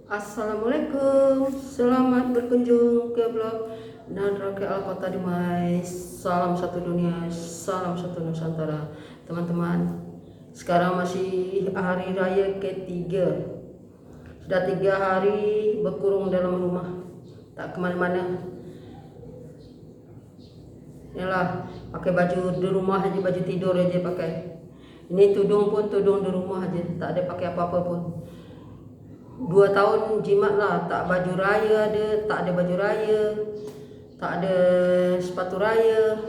Assalamualaikum, selamat berkunjung ke blog Nadrake Al-Kota Dumai. Salam satu dunia, salam satu Nusantara. Teman-teman, sekarang masih hari raya ketiga. Sudah 3 hari berkurung dalam rumah, tak kemana-mana. Inilah, pakai baju di rumah aja, baju tidur aja pakai. Ini tudung pun tudung di rumah aja, tak ada pakai apa-apa pun. 2 tahun jimat lah, tak baju raya ada, tak ada baju raya, tak ada sepatu raya,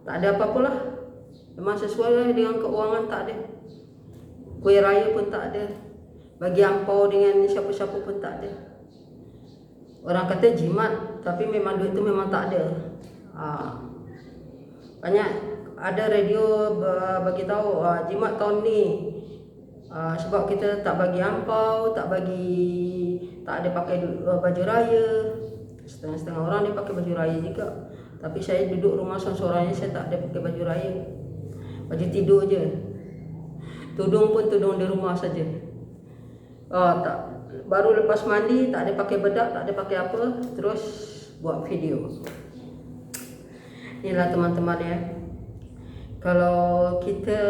tak ada apa-apa lah. Memang sesuai lah dengan keuangan, tak ada. Kuih raya pun tak ada, bagi ampau dengan siapa-siapa pun tak ada. Orang kata jimat, tapi memang duit tu memang tak ada. Banyak ada radio bagi tahu jimat tahun ni. Sebab kita tak bagi ampau, tak ada pakai baju raya. Setengah-setengah orang dia pakai baju raya juga. Tapi saya duduk rumah seorang-seorangnya, saya tak ada pakai baju raya. Baju tidur je. Tudung pun tudung di rumah saja. Tak, baru lepas mandi tak ada pakai bedak, tak ada pakai apa, terus buat video. Inilah teman-teman ya. Kalau kita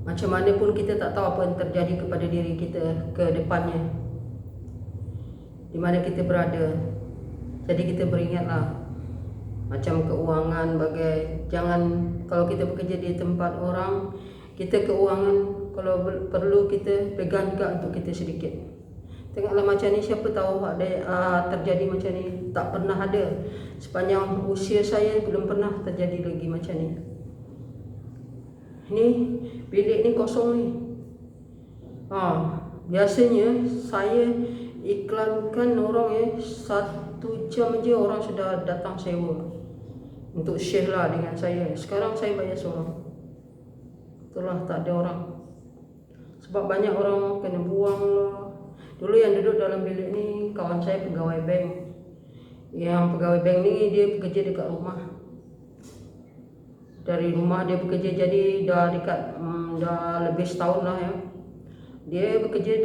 macam mana pun kita tak tahu apa yang terjadi kepada diri kita ke depannya, di mana kita berada. Jadi kita beringatlah, macam keuangan jangan, kalau kita bekerja di tempat orang, kita keuangan kalau perlu kita pegang juga untuk kita sedikit. Tengoklah macam ni, siapa tahu ada terjadi macam ni. Tak pernah ada sepanjang usia saya, belum pernah terjadi lagi macam ni. Ni bilik ni kosong ni. Biasanya saya iklankan orang 1 jam je orang sudah datang sewa untuk share lah dengan saya. Sekarang saya bayar seorang. Itulah, tak ada orang. Sebab banyak orang kena buang lah. Dulu yang duduk dalam bilik ni kawan saya pegawai bank. Yang pegawai bank ni dia bekerja dekat rumah. Dari rumah dia bekerja, jadi dah lebih setahun lah ya. Dia bekerja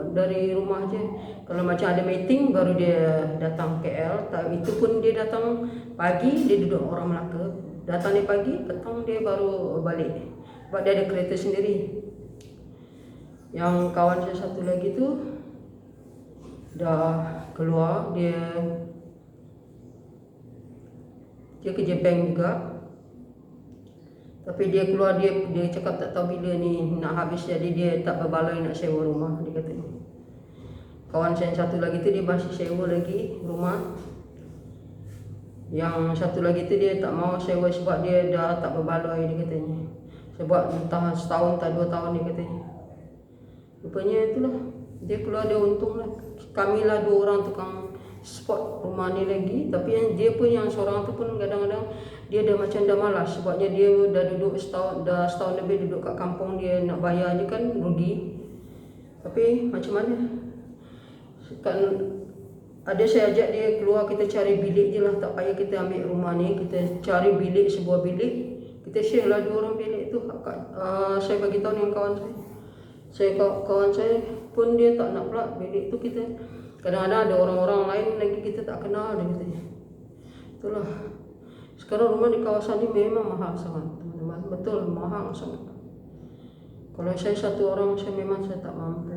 dari rumah je. Kalau macam ada meeting baru dia datang KL. Itu pun dia datang pagi, dia duduk orang Melaka. Datang dia pagi, petang dia baru balik. Sebab dia ada kereta sendiri. Yang kawan saya satu lagi tu dah keluar, dia kerja bank juga. Tapi dia keluar, dia cakap tak tahu bila ni nak habis, jadi dia tak berbaloi nak sewa rumah, dia kata ni. Kawan saya yang satu lagi tu dia masih sewa lagi rumah. Yang satu lagi tu dia tak mau sewa sebab dia dah tak berbaloi, dia katanya. Sebab entah setahun tak 2 tahun, dia katanya. Rupanya itulah, dia keluar dia untung lah. Kami lah 2 orang tukang spot rumah ni lagi. Tapi dia pun yang seorang tu pun kadang-kadang dia dah macam dah malas. Sebabnya dia dah duduk setahun lebih duduk kat kampung, dia nak bayar je kan rugi. Tapi macam mana, kan ada saya ajak dia keluar, kita cari bilik je lah. Tak payah kita ambil rumah ni, kita cari bilik, sebuah bilik, kita share lah 2 orang bilik tu. Saya bagi tahu dengan kawan saya. Kawan saya pun dia tak nak pula bilik tu. Kita kadang-kadang ada orang-orang lain lagi kita tak kenal, dia katanya. Itulah, sekarang rumah di kawasan ni memang mahal sangat teman-teman. Betul, mahal sangat. Kalau saya satu orang, saya tak mampu.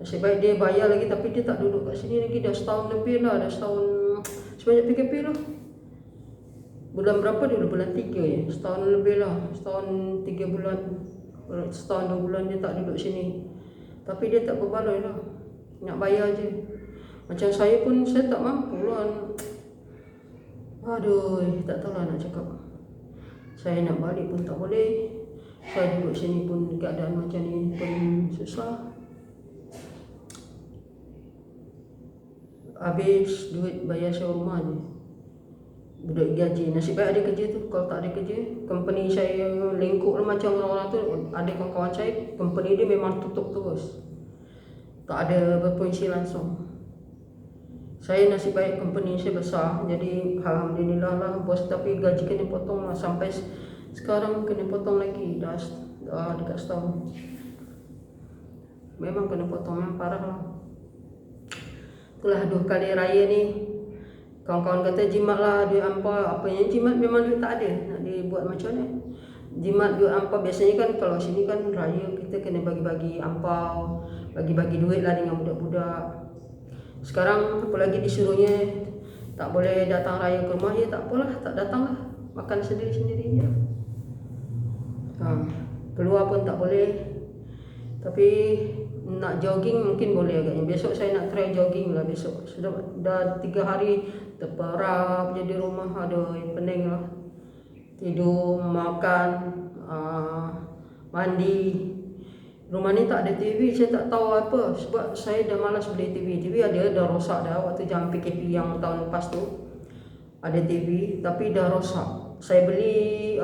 Nasib baik dia bayar lagi, tapi dia tak duduk kat sini lagi. Dah setahun lebih lah, dah setahun sebanyak PKP lah. Bulan berapa dia? Bulan 3 ya. Setahun lebih lah, setahun 3 bulan. Setahun 2 bulan dia tak duduk sini. Tapi dia tak berbaloi lah, nak bayar je. Macam saya pun, saya tak mampu lah. Aduh, tak tahu lah nak cakap. Saya nak balik pun tak boleh. Saya duduk sini pun keadaan macam ni pun susah. Habis duit bayar sewa rumah je, duit gaji. Nasib baik ada kerja tu. Kalau tak ada kerja, company saya lengkuk lah. Macam orang-orang tu, ada kawan-kawan saya, company dia memang tutup terus, tak ada berfungsi langsung. Saya nasib baik company saya besar, jadi alhamdulillah lah bos. Tapi gaji kena potong lah, sampai sekarang kena potong lagi, dah dekat setahun. memang kena potong, memang parah lah. Itulah 2 kali raya ni kawan-kawan kata jimat lah duit ampau, apa yang jimat memang duit tak ada, nak dibuat macam mana. Jimat duit ampau biasanya kan kalau sini kan raya kita kena bagi-bagi ampau, bagi-bagi duit lah dengan budak-budak. Sekarang apalagi disuruhnya tak boleh datang raya ke rumah, ya tak apalah, tak datang lah, makan sendiri-sendiri je. Keluar pun tak boleh. Tapi nak jogging mungkin boleh agaknya. Besok saya nak try jogging lah besok. Sudah dah 3 hari terperap je di rumah. Aduh, pening lah. Tidur, makan, mandi. Rumah ni tak ada TV, saya tak tahu apa. Sebab saya dah malas beli TV. TV ada, dah rosak dah. Waktu jam PKP yang tahun lepas tu ada TV, tapi dah rosak. Saya beli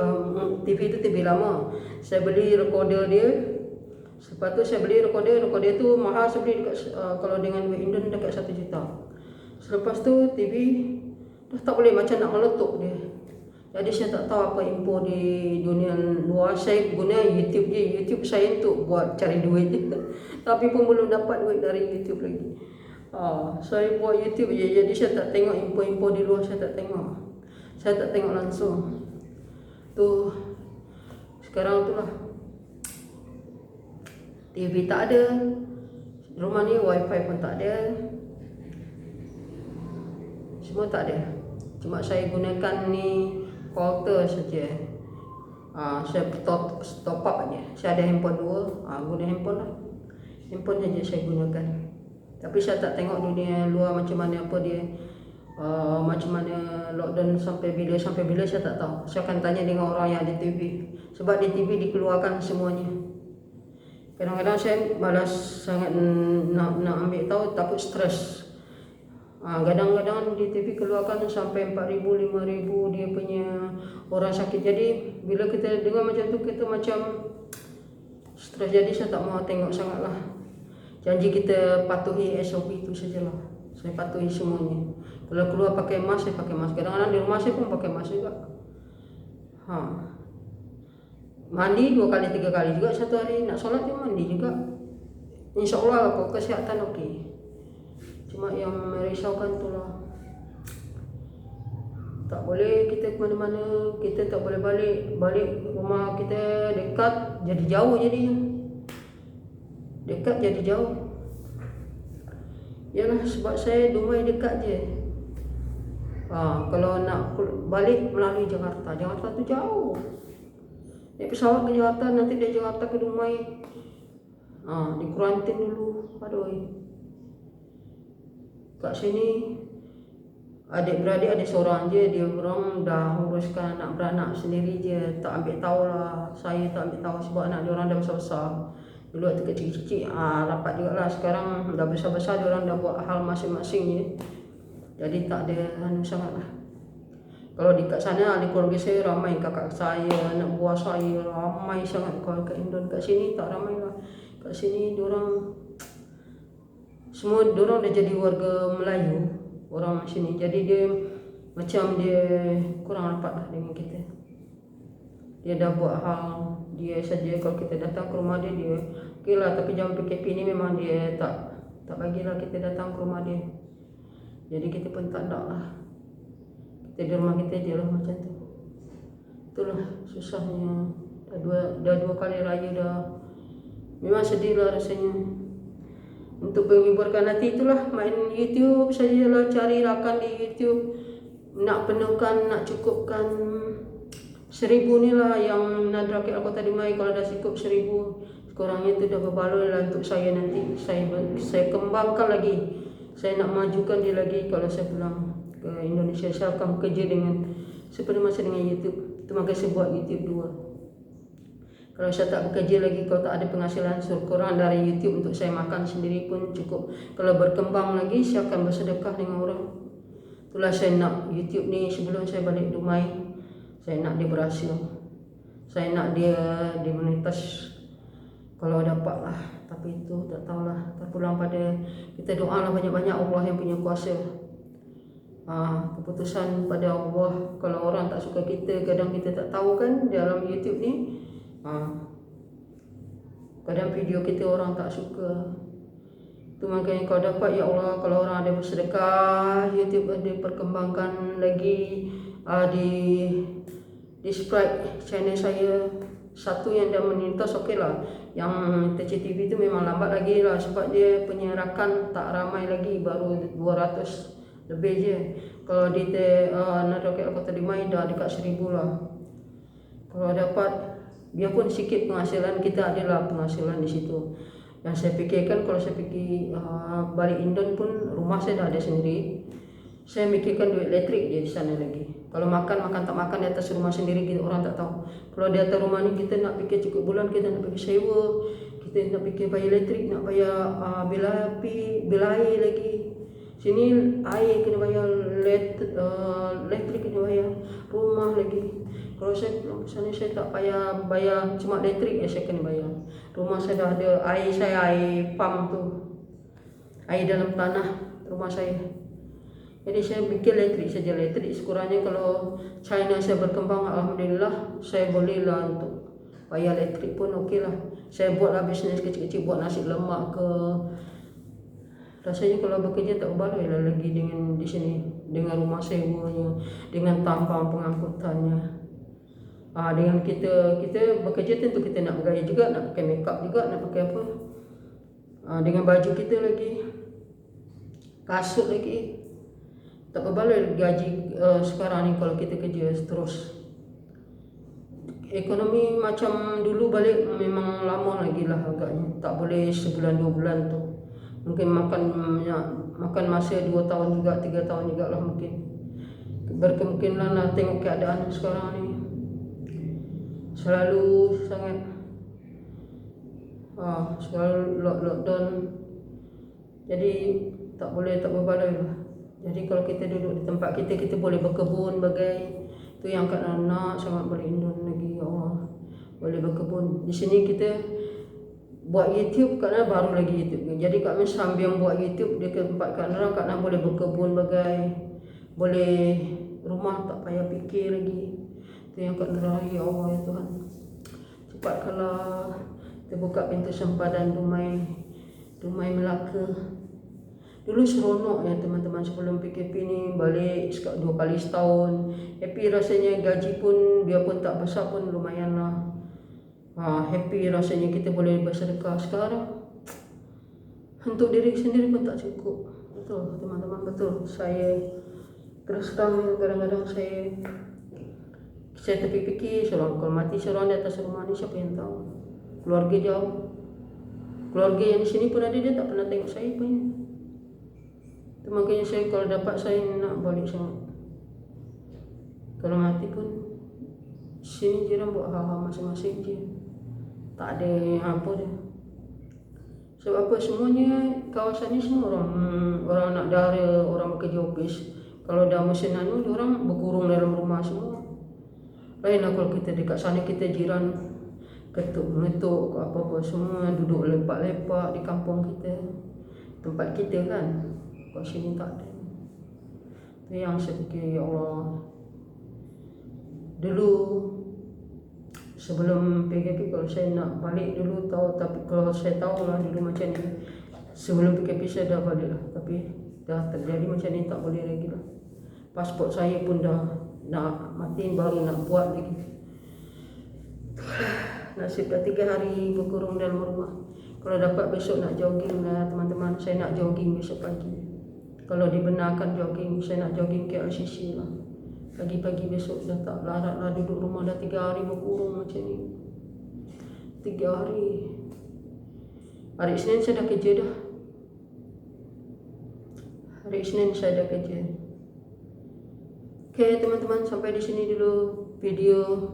TV tu TV lama. Saya beli recorder dia. Lepas tu saya beli recorder tu mahal, saya beli dekat kalau dengan duit Indon dekat 1 juta. Selepas tu TV dah tak boleh, macam nak meletup dia. Jadi saya tak tahu apa info di dunia luar. Saya guna YouTube je. YouTube saya untuk buat cari duit je. Tapi pun belum dapat duit dari YouTube lagi. Saya buat YouTube je. Jadi saya tak tengok info-info di luar, saya tak tengok. Saya tak tengok langsung. Tu sekarang tu lah. TV tak ada. Rumah ni wifi pun tak ada. Semua tak ada. Cuma saya gunakan ni Alter saja. Saya top up aja. Saya ada handphone 2, guna handphone lah. Handphone saja saya gunakan. Tapi saya tak tengok dunia luar macam mana, apa dia, macam mana lockdown sampai bila saya tak tahu. Saya akan tanya dengan orang yang ada TV. Sebab di TV dikeluarkan semuanya. Kadang-kadang saya malas sangat nak ambil tahu, takut stres. Kadang-kadang di TV keluarkan sampai 4,000, 5,000 dia punya orang sakit. Jadi bila kita dengar macam tu, kita macam stres. Jadi saya tak mau tengok sangat lah. Janji kita patuhi SOP itu sajalah. Saya patuhi semuanya. Kalau keluar pakai mask, saya pakai mask. Kadang-kadang di rumah saya pun pakai mask juga. Mandi 2 kali 3 kali juga satu hari. Nak solat dia mandi juga. InsyaAllah kalau kesihatan okey. Cuma yang merisaukan tu lah, tak boleh kita ke mana-mana. Kita tak boleh balik rumah kita dekat jadi jauh jadinya. Dekat jadi jauh. Yalah, sebab saya Dumai dekat je. Kalau nak balik melalui Jakarta tu jauh. Naik pesawat ke Jakarta, nanti dari Jakarta ke Dumai, di kuarantin dulu. Aduh. Kat sini adik-beradik ada seorang je, dia orang dah uruskan anak beranak sendiri je. Tak ambil tahu lah, saya tak ambil tahu sebab anak dia orang dah besar-besar. Dulu waktu kecil-kecil rapat juga lah. Sekarang dah besar-besar, dia orang dah buat hal masing-masing je. Jadi tak ada sangat lah. Kalau di kat sana, ahli keluarga saya ramai, kakak saya, anak buah saya ramai sangat. Kalau kat Indon, kat sini tak ramai lah. Kat sini diorang semua, diorang dah jadi warga Melayu, orang sini. Jadi dia macam dia kurang rapat lah dengan kita. Dia dah buat hal dia saja. Kalau kita datang ke rumah dia, dia okey lah. Tapi jam PKP ni memang dia tak bagilah kita datang ke rumah dia. Jadi kita pun tak nak lah. Kita di rumah kita je lah macam tu. Itulah susahnya. Dah dua kali raya dah. Memang sedih lah rasanya. Untuk menghiburkan hati itulah main YouTube sajalah, cari rakan di YouTube. Nak penuhkan, nak cukupkan 1,000 ni lah yang Nadra KL Kota Dumai. Kalau dah cukup 1,000, sekurangnya tu dah berbaloi lah untuk saya nanti. Saya kembangkan lagi. Saya nak majukan dia lagi kalau saya pulang ke Indonesia. Saya akan bekerja seperti masa dengan YouTube. Itu maka saya buat YouTube 2. Kalau saya tak bekerja lagi, kalau tak ada penghasilan kurang dari YouTube untuk saya makan sendiri pun cukup. Kalau berkembang lagi, saya akan bersedekah dengan orang. Itulah saya nak YouTube ni sebelum saya balik Dumai. Saya nak dia berhasil. Saya nak dia dimonetize kalau dapat lah. Tapi itu tak tahulah. Terpulang pada kita doa lah banyak-banyak, Allah yang punya kuasa. Keputusan pada Allah. Kalau orang tak suka kita, kadang kita tak tahu kan dalam YouTube ni. kadang video kita orang tak suka. Itu makanya kau dapat, ya Allah, kalau orang ada bersedekah, YouTube ada perkembangkan lagi, di subscribe channel saya satu yang dah menintas, okey lah. Yang TCTV itu memang lambat lagi lah, sebab dia punya rakan tak ramai lagi, baru 200 lebih je. Kalau di Nadoket Kota Limai dah dekat 1000 lah. Kalau dapat, biarpun sikit penghasilan, kita adalah penghasilan di situ. Yang saya fikirkan, kalau saya fikir balik Indon pun rumah saya dah ada sendiri, saya mikirkan duit elektrik je di sana lagi. Kalau makan tak makan di atas rumah sendiri, kita orang tak tahu. Kalau di atas rumah ni kita nak fikir cukup bulan, kita nak fikir sewa, kita nak fikir bayar elektrik, nak bayar bil api, bil air lagi. Sini air kena bayar, elektrik kena bayar, rumah lagi. Kalau saya pulang ke sana, saya tak payah bayar cuma elektrik saya kena bayar. Rumah saya dah ada air, saya air pump tu, air dalam tanah rumah saya. Jadi saya fikir elektrik saja. Elektrik sekurangnya kalau China saya berkembang, alhamdulillah saya boleh lah untuk bayar elektrik pun okey lah. Saya buatlah bisnes kecil-kecil, buat nasi lemak ke. Rasanya kalau bekerja tak berbaloi lah lagi dengan di sini, dengan rumah sewanya, dengan tambang pengangkutannya. Dengan kita bekerja, tentu kita nak bergaya juga, nak pakai makeup juga, nak pakai apa, dengan baju kita lagi, kasut lagi. Tak berbaloi gaji sekarang ni kalau kita kerja terus. Ekonomi macam dulu balik memang lama lagi lah agaknya, tak boleh sebulan 2 bulan tu. Mungkin makan masa 2 tahun juga, 3 tahun juga lah mungkin. Berkemungkinan lah, tengok keadaan sekarang ni selalu sangat selalu lockdown. Jadi tak berbaloi lah. Jadi kalau kita duduk di tempat kita boleh berkebun bagai tu, yang kat anak sangat berlindung lagi, ya Allah, boleh berkebun. Di sini kita buat YouTube kerana baru lagi YouTube. Jadi kami sambil buat YouTube di tempat kat orang, kerana boleh berkebun bagai, boleh rumah tak payah fikir lagi. Itu yang kat neraka, ya Allah, ya Tuhan. Cepatkanlah terbuka pintu sempadan Dumai Melaka. Dulu seronok ya teman-teman, sebelum PKP ni balik 2 kali setahun. Happy rasanya, gaji pun biarpun tak besar pun lumayan lah. Happy rasanya kita boleh bersedekah. Sekarang untuk diri sendiri pun tak cukup. Betul teman-teman, betul. Saya terus terang, kadang-kadang saya terfikir seorang kalau mati seorang di atas rumah ni, siapa yang tahu. Keluarga jauh, keluarga yang di sini pun ada, dia tak pernah tengok saya pun. Itu makanya saya kalau dapat, saya nak balik sangat. Kalau mati pun sini jiran buat hal-hal masing-masing je, tak ada apa dia. Sebab apa, semuanya kawasan ni semua orang nak dara, orang bekerja ofis. Kalau dah musim anu, orang berkurung dalam rumah semua. Lainlah kalau kita dekat sana, kita jiran ketuk-mengetuk apa-apa semua, duduk lepak-lepak di kampung kita, tempat kita kan. Kat sini tak ada. Itu yang saya fikir, ya Allah. Dulu sebelum PKP, kalau saya nak balik dulu tahu, tapi kalau saya tahu lah dulu macam ni, sebelum PKP saya dah balik lah. Tapi dah terjadi macam ni, tak boleh lagi lah. Pasport saya pun dah nak mati, baru nak buat lagi. Nasib dah 3 hari berkurung dalam rumah. Kalau dapat besok nak jogging lah teman-teman. Saya nak jogging besok pagi. Kalau dibenarkan jogging, saya nak jogging ke LCC lah. Pagi-pagi besok, dah tak larat lah duduk rumah, dah 3 hari berkurung macam ni. 3 hari. Hari Isnin saya dah kerja dah. Hari Isnin saya dah kerja. Okay teman-teman, sampai di sini dulu video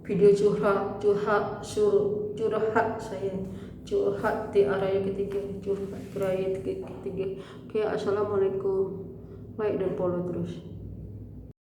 curhat saya. Curhat raya ketiga, curhat raya ketiga. Okay, assalamualaikum. Like dan follow terus.